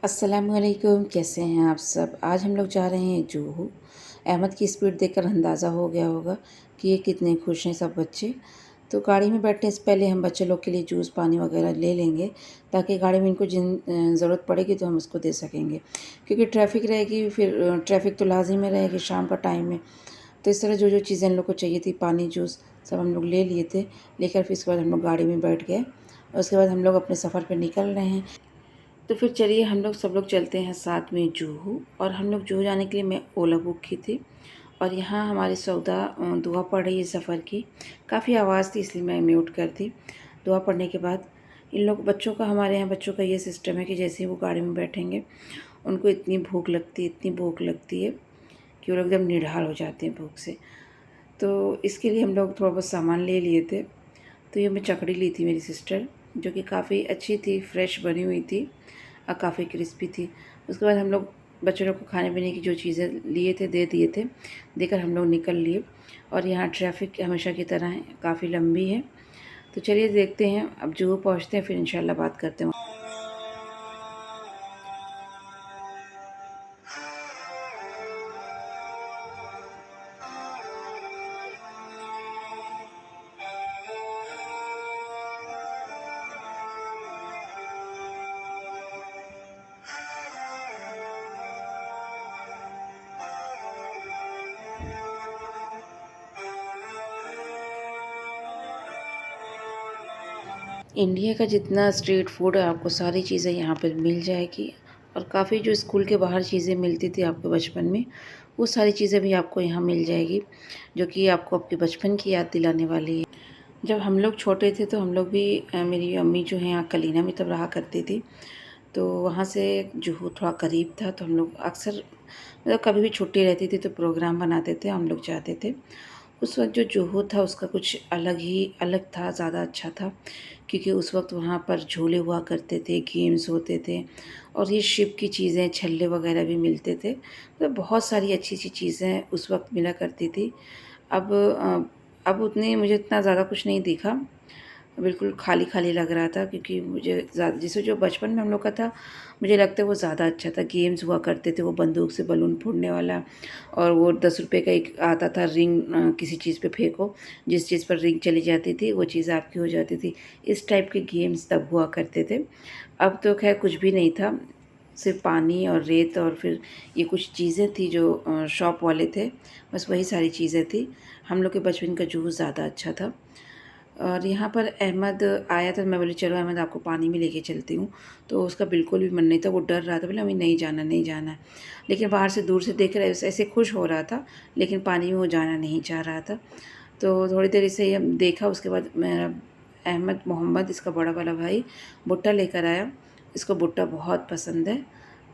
अस्सलामुअलैकुम, कैसे हैं आप सब। आज हम लोग जा रहे हैं जूहू। अहमद की स्पीड देखकर अंदाज़ा हो गया होगा कि ये कितने खुश हैं सब बच्चे। तो गाड़ी में बैठने से पहले हम बच्चे लोग के लिए जूस पानी वगैरह ले लेंगे, ताकि गाड़ी में इनको जिन ज़रूरत पड़ेगी तो हम उसको दे सकेंगे, क्योंकि ट्रैफिक रहेगी। फिर ट्रैफिक तो लाजिम में रहेगी शाम का टाइम में। तो इस तरह जो जो चीज़ें इन लोग को चाहिए थी, पानी जूस सब हम लोग ले लिए थे। लेकर फिर इसके बाद हम लोग गाड़ी में बैठ गए और उसके बाद हम लोग अपने सफ़र पर निकल रहे हैं। तो फिर चलिए हम लोग सब लोग चलते हैं साथ में जूहू। और हम लोग जूहू जाने के लिए मैं ओला बुक की थी। और यहाँ हमारी सौदा दुआ पढ़ रही है सफ़र की। काफ़ी आवाज़ थी इसलिए मैं म्यूट कर दी। दुआ पढ़ने के बाद इन लोग बच्चों का, हमारे यहाँ बच्चों का ये सिस्टम है कि जैसे ही वो गाड़ी में बैठेंगे उनको इतनी भूख लगती है, इतनी भूख लगती है कि वो लोग एकदम निढाल हो जाते हैं भूख से। तो इसके लिए हम लोग थोड़ा बहुत सामान ले लिए थे। तो ये मैं चकड़ी ली थी मेरी सिस्टर, जो कि काफ़ी अच्छी थी, फ्रेश बनी हुई थी और काफ़ी क्रिस्पी थी। उसके बाद हम लोग बच्चों लोग को खाने पीने की जो चीज़ें लिए थे दे दिए थे, देकर हम लोग निकल लिए। और यहाँ ट्रैफिक हमेशा की तरह है, काफ़ी लंबी है। तो चलिए देखते हैं, अब जुहू पहुँचते हैं फिर इंशाल्लाह बात करते हैं। इंडिया का जितना स्ट्रीट फूड है, आपको सारी चीज़ें यहाँ पर मिल जाएगी। और काफ़ी जो स्कूल के बाहर चीज़ें मिलती थी आपको बचपन में, वो सारी चीज़ें भी आपको यहाँ मिल जाएगी, जो कि आपको आपके बचपन की याद दिलाने वाली है। जब हम लोग छोटे थे तो हम लोग भी मेरी अम्मी जो है यहाँ कलीना में तब रहा करती थी। तो वहाँ से जुहू थोड़ा करीब था, तो हम लोग अक्सर, मतलब कभी भी छुट्टी रहती थी तो प्रोग्राम बनाते थे, हम लोग जाते थे। उस वक्त जो जुहू था उसका कुछ अलग था, ज़्यादा अच्छा था, क्योंकि उस वक्त वहाँ पर झूले हुआ करते थे, गेम्स होते थे और ये शिप की चीज़ें, छल्ले वगैरह भी मिलते थे। तो बहुत सारी अच्छी अच्छी चीज़ें उस वक्त मिला करती थी। अब अब उतनी मुझे इतना ज़्यादा कुछ नहीं दिखा, बिल्कुल खाली-खाली लग रहा था, क्योंकि मुझे जैसे जो बचपन में हम लोग का था, मुझे लगता है वो ज़्यादा अच्छा था। गेम्स हुआ करते थे, वो बंदूक से बलून फोड़ने वाला, और वो 10 रुपए का एक आता था रिंग, किसी चीज़ पे फेंको, जिस चीज़ पर रिंग चली जाती थी वो चीज़ आपकी हो जाती थी। इस टाइप के गेम्स तब हुआ करते थे। अब तो खैर कुछ भी नहीं था, सिर्फ पानी और रेत, और फिर ये कुछ चीज़ें थी जो शॉप वाले थे, बस वही सारी चीज़ें थी। हम लोग के बचपन का जूहू ज़्यादा अच्छा था। और यहाँ पर अहमद आया था, मैं बोली चलो अहमद आपको पानी में लेके चलती हूँ। तो उसका बिल्कुल भी मन नहीं था, वो डर रहा था, बोले अभी नहीं जाना, नहीं जाना है। लेकिन बाहर से दूर से देख रहे ऐसे खुश हो रहा था, लेकिन पानी में वो जाना नहीं चाह रहा था। तो थोड़ी देर इसे हम देखा, उसके बाद मेरा अहमद मोहम्मद, इसका बड़ा वाला भाई, भुट्टा लेकर आया। इसको भुट्टा बहुत पसंद है,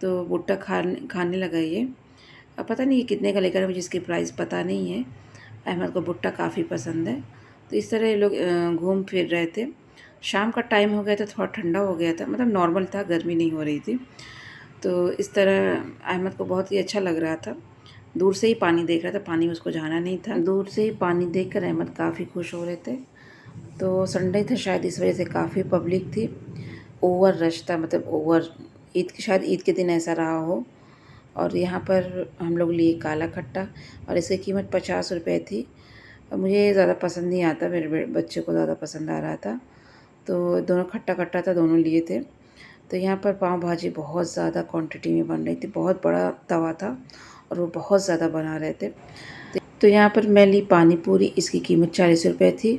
तो भुट्टा खाने लगा ये। अब पता नहीं ये कितने का लेकर आया, मुझे इसकी प्राइस पता नहीं है। अहमद को भुट्टा काफ़ी पसंद है। तो इस तरह ये लोग घूम फिर रहे थे। शाम का टाइम हो गया था, थोड़ा ठंडा हो गया था, मतलब नॉर्मल था, गर्मी नहीं हो रही थी। तो इस तरह अहमद को बहुत ही अच्छा लग रहा था। दूर से ही पानी देख रहा था, पानी में उसको जाना नहीं था। दूर से ही पानी देखकर अहमद काफ़ी खुश हो रहे थे। तो संडे था शायद, इस वजह से काफ़ी पब्लिक थी। ओवर रश था, मतलब ओवर, शायद ईद के दिन ऐसा रहा हो। और यहाँ पर हम लोग लिए काला खट्टा, और इसकी कीमत 50 रुपये थी। मुझे ज़्यादा पसंद नहीं आता, मेरे बच्चे को ज़्यादा पसंद आ रहा था, तो दोनों खट्टा खट्टा था, दोनों लिए थे। तो यहाँ पर पाव भाजी बहुत ज़्यादा क्वांटिटी में बन रही थी, बहुत बड़ा तवा था और वो बहुत ज़्यादा बना रहे थे। तो यहाँ पर मैं ली पानी पूरी, इसकी कीमत 40 रुपये थी।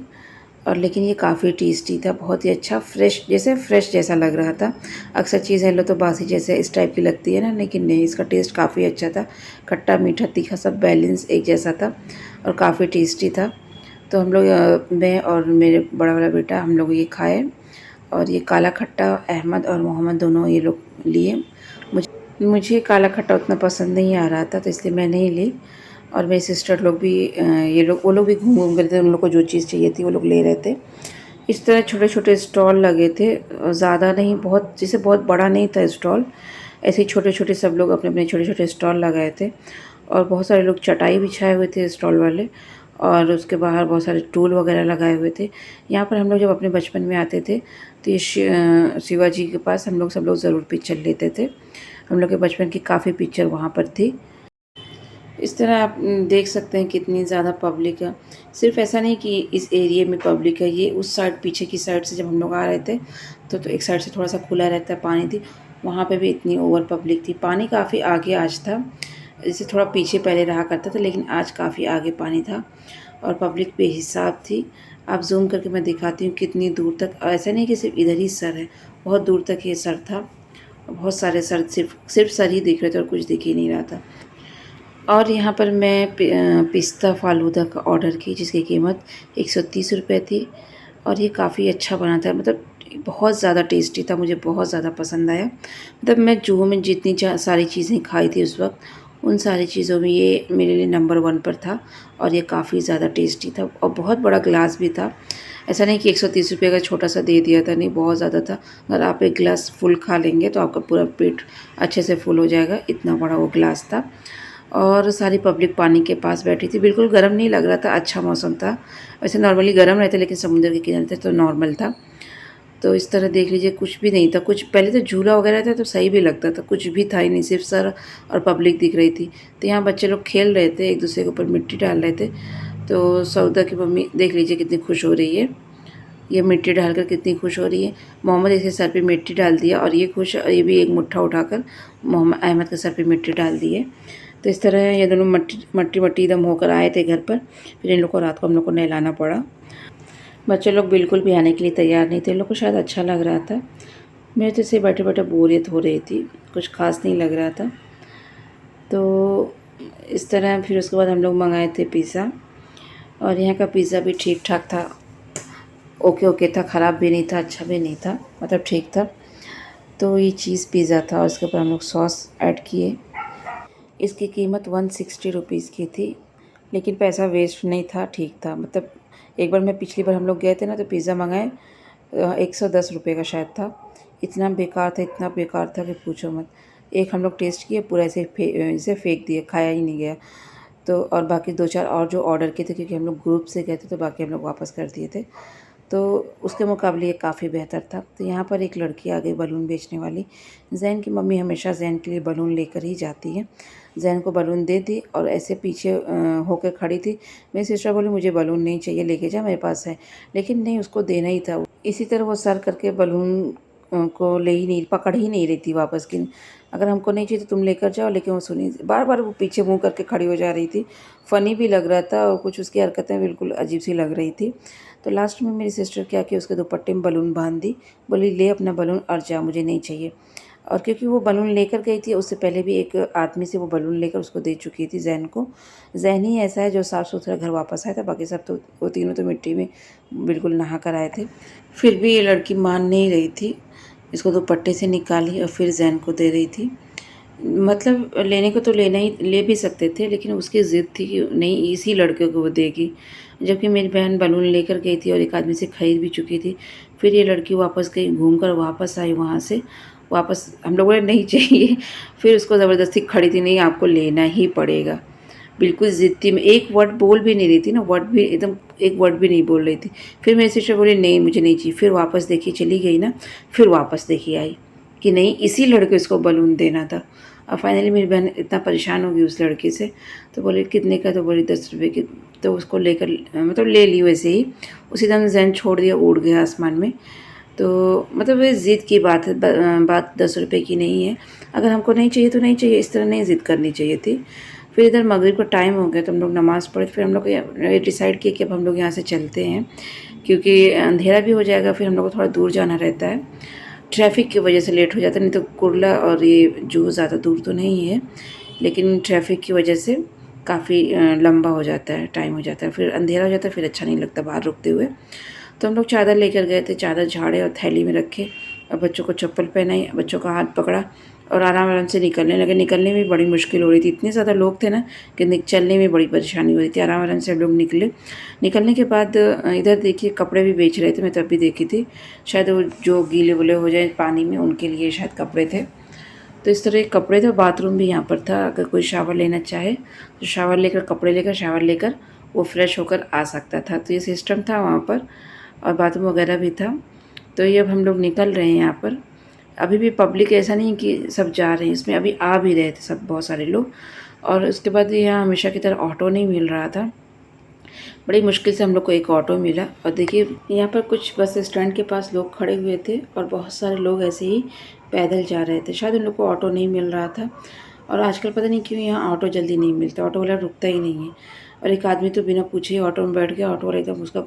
और लेकिन ये काफ़ी टेस्टी था, बहुत ही अच्छा, फ्रेश जैसा लग रहा था। अक्सर चीज़ें लो तो बासी जैसे इस टाइप की लगती है ना, लेकिन नहीं, इसका टेस्ट काफ़ी अच्छा था। खट्टा मीठा तीखा सब बैलेंस एक जैसा था और काफ़ी टेस्टी था। तो हम लोग, मैं और मेरे बड़ा वाला बेटा, हम लोग ये खाए। और ये काला खट्टा अहमद और मोहम्मद दोनों ये लोग लिए। मुझे काला खट्टा उतना पसंद नहीं आ रहा था, तो इसलिए मैं नहीं ली। और मेरी सिस्टर लोग भी, ये लोग, वो लोग भी घूम घूम कर थे, उन लोग को जो चीज़ चाहिए थी वो लोग ले रहे थे। इस तरह छोटे छोटे स्टॉल लगे थे, ज़्यादा नहीं, बहुत, जैसे बहुत बड़ा नहीं था स्टॉल, ऐसे ही छोटे छोटे सब लोग अपने अपने छोटे छोटे स्टॉल लगाए थे। और बहुत सारे लोग चटाई बिछाए हुए थे स्टॉल वाले, और उसके बाहर बहुत सारे टूल वगैरह लगाए हुए थे। यहाँ पर हम लोग जब अपने बचपन में आते थे तो ये शिवाजी के पास हम लोग सब लोग ज़रूर पिक्चर लेते थे। हम लोग के बचपन की काफ़ी पिक्चर वहाँ पर थी। इस तरह आप देख सकते हैं कितनी ज़्यादा पब्लिक है। सिर्फ ऐसा नहीं कि इस एरिया में पब्लिक है, ये उस साइड पीछे की साइड से जब हम लोग आ रहे थे तो एक साइड से थोड़ा-सा खुला रहता है, पानी थी, वहाँ पे भी इतनी ओवर पब्लिक थी। पानी काफ़ी आगे आज था, जैसे थोड़ा पीछे पहले रहा करता था, लेकिन आज काफ़ी आगे पानी था और पब्लिक बेहिसाब थी। आप ज़ूम करके मैं दिखाती हूँ कितनी दूर तक, ऐसा नहीं कि सिर्फ इधर ही सर है, बहुत दूर तक ये सर था। बहुत सारे सर, सिर्फ सर ही दिख रहे थे और कुछ दिख ही नहीं रहा था। और यहाँ पर मैं पिस्ता फ़ालूदा का ऑर्डर की, जिसकी कीमत 130 रुपए थी और ये काफ़ी अच्छा बना था। मतलब बहुत ज़्यादा टेस्टी था, मुझे बहुत ज़्यादा पसंद आया। मतलब मैं जुहू में जितनी सारी चीज़ें खाई थी उस वक्त, उन सारी चीज़ों में ये मेरे लिए नंबर 1 पर था और ये काफ़ी ज़्यादा टेस्टी था और बहुत बड़ा ग्लास भी था। ऐसा नहीं कि 130 रुपये का छोटा-सा दे दिया था, नहीं, बहुत ज़्यादा था। अगर आप एक गिलास फुल खा लेंगे तो आपका पूरा पेट अच्छे से फुल हो जाएगा, इतना बड़ा वो ग्लास था। और सारी पब्लिक पानी के पास बैठी थी, बिल्कुल गर्म नहीं लग रहा था, अच्छा मौसम था। वैसे नॉर्मली गर्म रहता है, लेकिन समुद्र के किनारे थे तो नॉर्मल था। तो इस तरह देख लीजिए, कुछ भी नहीं था। कुछ पहले तो झूला वगैरह था तो सही भी लगता था, कुछ भी था ही नहीं, सिर्फ सर और पब्लिक दिख रही थी। तो यहाँ बच्चे लोग खेल रहे थे, एक दूसरे के ऊपर मिट्टी डाल रहे थे। तो सौदा की मम्मी देख लीजिए कितनी खुश हो रही है, ये मिट्टी डालकर कितनी खुश हो रही है। मोहम्मद इसके सर पे मिट्टी डाल दिया और ये खुश, और ये भी एक मुट्ठा उठाकर मोहम्मद अहमद के सर पे मिट्टी डाल दी है। तो इस तरह ये दोनों मट्टी मट्टी मट्टी एकदम होकर आए थे घर पर। फिर इन लोग को रात को हम लोग को नहलाना पड़ा। बच्चे लोग बिल्कुल भी आने के लिए तैयार नहीं थे, इन लोग को शायद अच्छा लग रहा था। मेरे तो ऐसे बैठे बैठे बोरियत हो रही थी, कुछ खास नहीं लग रहा था। तो इस तरह फिर उसके बाद हम लोग मंगाए थे पिज़्ज़ा और यहाँ का पिज़्ज़ा भी ठीक ठाक था, ओके ओके था, ख़राब भी नहीं था, अच्छा भी नहीं था, मतलब ठीक था। तो ये चीज़ पिज़्ज़ा था और उसके ऊपर हम लोग सॉस ऐड किए। इसकी कीमत 160 रुपीज़ की थी, लेकिन पैसा वेस्ट नहीं था, ठीक था। मतलब एक बार मैं पिछली बार हम लोग गए थे ना तो पिज़्ज़ा मंगाए, 110 रुपये का शायद था। इतना बेकार था, इतना बेकार था कि पूछो मत। एक हम लोग टेस्ट किए, पूरा ऐसे फेंक दिए, खाया ही नहीं गया। तो और बाकी 2-4 और जो ऑर्डर किए थे, क्योंकि हम लोग ग्रुप से गए थे तो बाकी हम लोग वापस कर दिए थे। तो उसके मुकाबले ये काफ़ी बेहतर था। तो यहाँ पर एक लड़की आ गई बलून बेचने वाली। ज़ैन की मम्मी हमेशा ज़ैन के लिए बलून लेकर ही जाती है। ज़ैन को बलून दे दी और ऐसे पीछे होकर खड़ी थी। मेरी सिस्टर बोली मुझे बलून नहीं चाहिए, लेके जा, मेरे पास है। लेकिन नहीं, उसको देना ही था। इसी तरह वो सर करके बलून को ले ही नहीं, पकड़ ही नहीं रही थी वापस की। अगर हमको नहीं चाहिए तो तुम लेकर जाओ, लेकिन वो सुनी, बार-बार वो पीछे मुँह करके खड़ी हो जा रही थी। फ़नी भी लग रहा था और कुछ उसकी हरकतें बिल्कुल अजीब-सी लग रही थी। तो लास्ट में मेरी सिस्टर क्या की, उसके दुपट्टे में बलून बाँध दी, बोली ले अपना बलून और जा, मुझे नहीं चाहिए। और क्योंकि वो बलून लेकर गई थी, उससे पहले भी एक आदमी से वो बलून लेकर उसको दे चुकी थी ज़ैन को। ज़ैन ही ऐसा है जो साफ़-सुथरा घर वापस आया था, बाकी सब तो वो तीनों तो मिट्टी में बिल्कुल नहा कर आए थे। फिर भी ये लड़की मान नहीं रही थी, इसको दुपट्टे से निकाली और फिर ज़ैन को दे रही थी। मतलब लेने को तो लेना ही, ले भी सकते थे, लेकिन उसकी ज़िद थी कि नहीं, इसी लड़के को वो देगी। जबकि मेरी बहन बलून लेकर गई थी और एक आदमी से खरीद भी चुकी थी। फिर ये लड़की वापस गई, घूमकर वापस आई वहाँ से। वापस हम लोग बोले नहीं चाहिए, फिर उसको ज़बरदस्ती खड़ी थी, नहीं आपको लेना ही पड़ेगा। बिल्कुल ज़िद थी, मैं एक वर्ड बोल भी नहीं रही थी ना, वर्ड भी एकदम एक वर्ड भी नहीं बोल रही थी। फिर मेरी सिस्टर बोली नहीं मुझे नहीं चाहिए, फिर वापस देखिए चली गई ना, फिर वापस देखिए आई कि नहीं, इसी लड़के को इसको बलून देना था। और फाइनली मेरी बहन इतना परेशान हो गई उस लड़के से, तो बोले कितने का, तो बोली 10 रुपये की। तो उसको लेकर मतलब ले ली वैसे ही, उसी दम ज़हन छोड़ दिया, उड़ गया आसमान में। तो मतलब ये ज़िद की बात है, बात 10 रुपये की नहीं है। अगर हमको नहीं चाहिए तो नहीं चाहिए, इस तरह नहीं ज़िद करनी चाहिए थी। फिर इधर मगरिब का टाइम हो गया तो हम लोग नमाज़ पढ़े, फिर हम लोग ये डिसाइड किए कि अब हम लोग यहाँ से चलते हैं, क्योंकि अंधेरा भी हो जाएगा, फिर हम लोग को थोड़ा दूर जाना रहता है। ट्रैफ़िक की वजह से लेट हो जाता है, नहीं तो कुर्ला और ये जूहू ज़्यादा दूर तो नहीं है, लेकिन ट्रैफ़िक की वजह से काफ़ी लंबा हो जाता है, टाइम हो जाता है, फिर अंधेरा हो जाता है, फिर अच्छा नहीं लगता बाहर रुकते हुए। तो हम लोग चादर लेकर गए थे, चादर झाड़े और थैली में रखे और बच्चों को चप्पल पहनाई, बच्चों का हाथ पकड़ा और आराम आराम से निकलने लगे। निकलने में बड़ी मुश्किल हो रही थी, इतने ज़्यादा लोग थे ना कि चलने में बड़ी परेशानी हो रही थी। आराम आराम से हम लोग निकले। निकलने के बाद इधर देखिए कपड़े भी बेच रहे थे, मैं तब भी देखी थी, शायद वो जो गीले वूले हो जाए पानी में उनके लिए शायद कपड़े थे। तो इस तरह के कपड़े थे, बाथरूम भी यहाँ पर था, अगर कोई शावर लेना चाहे तो शावर लेकर, कपड़े लेकर, शावर लेकर वो फ्रेश होकर आ सकता था। तो ये सिस्टम था वहाँ पर और बाथरूम वगैरह भी था। तो ये अब हम लोग निकल रहे हैं यहाँ पर। अभी भी पब्लिक ऐसा नहीं कि सब जा रहे हैं, इसमें अभी आ भी रहे थे सब बहुत सारे लोग। और उसके बाद यहाँ हमेशा की तरह ऑटो नहीं मिल रहा था, बड़ी मुश्किल से हम लोग को एक ऑटो मिला। और देखिए यहाँ पर कुछ बस स्टैंड के पास लोग खड़े हुए थे और बहुत सारे लोग ऐसे ही पैदल जा रहे थे, शायद उन लोग को ऑटो नहीं मिल रहा था। और आजकल पता नहीं क्यों यहाँ ऑटो जल्दी नहीं मिलता, ऑटो वाला रुकता ही नहीं है। और एक आदमी तो बिना पूछे ही ऑटो में बैठ गया, ऑटो वाला एकदम उसका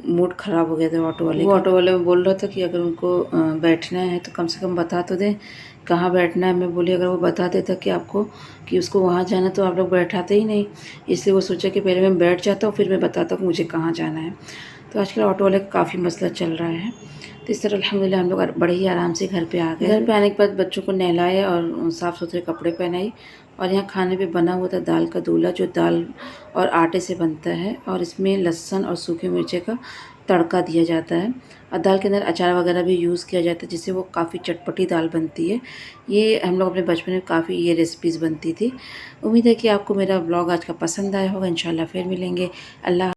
मूड ख़राब हो गया था ऑटो वाले। वो ऑटो वाले बोल रहा था कि अगर उनको बैठना है तो कम से कम बता तो दें कहाँ बैठना है। मैं बोली अगर वो बता देता कि आपको कि उसको वहाँ जाना तो आप लोग बैठाते ही नहीं, इसलिए वो सोचा कि पहले मैं बैठ जाता हूँ फिर मैं बताता हूँ मुझे कहाँ जाना है। तो आजकल ऑटो वाले का काफ़ी मसला चल रहा है। तो इस तरह अल्हम्दुलिल्लाह हम लोग बड़े ही आराम से घर पे आ गए। घर पे आने के बाद बच्चों को नहलाए और साफ़ सुथरे कपड़े पहनाए। और यहाँ खाने पे बना हुआ था दाल का दूल्हा, जो दाल और आटे से बनता है और इसमें लहसुन और सूखे मिर्चे का तड़का दिया जाता है। और दाल के अंदर अचार वगैरह भी यूज़ किया जाता है, जिससे वो काफ़ी चटपटी दाल बनती है। ये हम लोग अपने बचपन में काफ़ी ये रेसिपीज़ बनती थी। उम्मीद है कि आपको मेरा ब्लॉग आज का पसंद आया होगा। इंशाल्लाह फिर मिलेंगे। अल्लाह